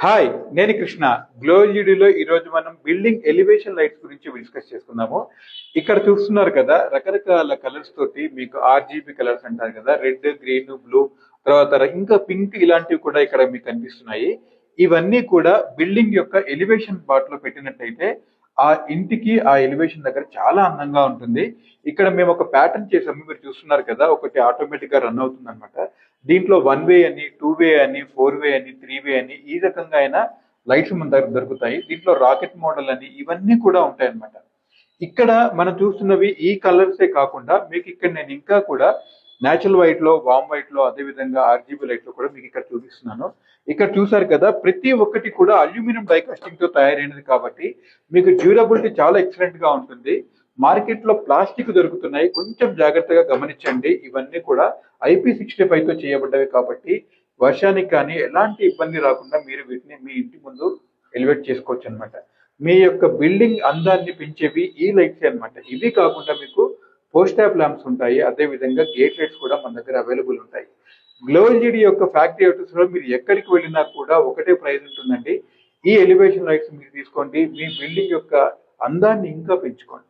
Hi, నేను Krishna. Glow ఎల్ఈడిలో ఈరోజు మనం బిల్డింగ్ ఎలివేషన్ లైట్స్ గురించి డిస్కస్ చేసుకుందాము. ఇక్కడ చూస్తున్నారు కదా, రకరకాల కలర్స్ తోటి మీకు ఆర్జీబీ కలర్స్ అంటారు కదా, రెడ్, గ్రీన్, బ్లూ, తర్వాత ఇంకా పింక్, ఇలాంటివి కూడా ఇక్కడ మీకు కనిపిస్తున్నాయి. ఇవన్నీ కూడా బిల్డింగ్ యొక్క ఎలివేషన్ పార్ట్ లో పెట్టినట్టయితే ఆ ఇంటికి ఆ ఎలివేషన్ దగ్గర చాలా అందంగా ఉంటుంది. ఇక్కడ మేము ఒక ప్యాటర్న్ చేసాము, మీరు చూస్తున్నారు కదా, ఒకటి ఆటోమేటిక్ గా రన్ అవుతుంది అనమాట. దీంట్లో 1 వే అని, 2 వే అని, 4 వే అని, 3 వే అని, ఈ రకంగా అయినా లైట్స్ మన దగ్గర దొరుకుతాయి. దీంట్లో రాకెట్ మోడల్ అని ఇవన్నీ కూడా ఉంటాయి అన్నమాట. ఇక్కడ మనం చూస్తున్నవి ఈ కలర్సే కాకుండా మీకు ఇక్కడ నేను ఇంకా కూడా నేచురల్ వైట్ లో, వామ్ వైట్ లో, అదే విధంగా ఆర్జీబీ లైట్ లో కూడా మీకు ఇక్కడ చూపిస్తున్నాను. ఇక్కడ చూసారు కదా, ప్రతి ఒక్కటి కూడా అల్యూమినియం డైకాస్టింగ్ తో తయారైనది కాబట్టి మీకు డ్యూరబిలిటీ చాలా ఎక్సలెంట్ గా ఉంటుంది. మార్కెట్ లో ప్లాస్టిక్ దొరుకుతున్నాయి, కొంచెం జాగ్రత్తగా గమనించండి. ఇవన్నీ కూడా IP65 తో చేయబడ్డవి కాబట్టి వర్షానికి కానీ ఎలాంటి ఇబ్బంది రాకుండా మీరు వీటిని మీ ఇంటి ముందు ఎలివేట్ చేసుకోవచ్చు అనమాట. మీ యొక్క బిల్డింగ్ అందాన్ని పెంచేవి ఈ లైట్స్ అన్నమాట. ఇవి కాకుండా మీకు పోస్ట్ ఆఫ్ ల్యాంప్స్ ఉంటాయి, అదే విధంగా గేట్ లైట్స్ కూడా మన దగ్గర అవైలబుల్ ఉంటాయి. గ్లో ఎల్ఈడి యొక్క ఫ్యాక్టరీ అవుట్లెట్స్ లో మీరు ఎక్కడికి వెళ్ళినా కూడా ఒకటే ప్రైస్ ఉంటుందండి. ఈ ఎలివేషన్ లైట్స్ మీరు తీసుకోండి, మీ బిల్డింగ్ యొక్క అందాన్ని ఇంకా పెంచుకోండి.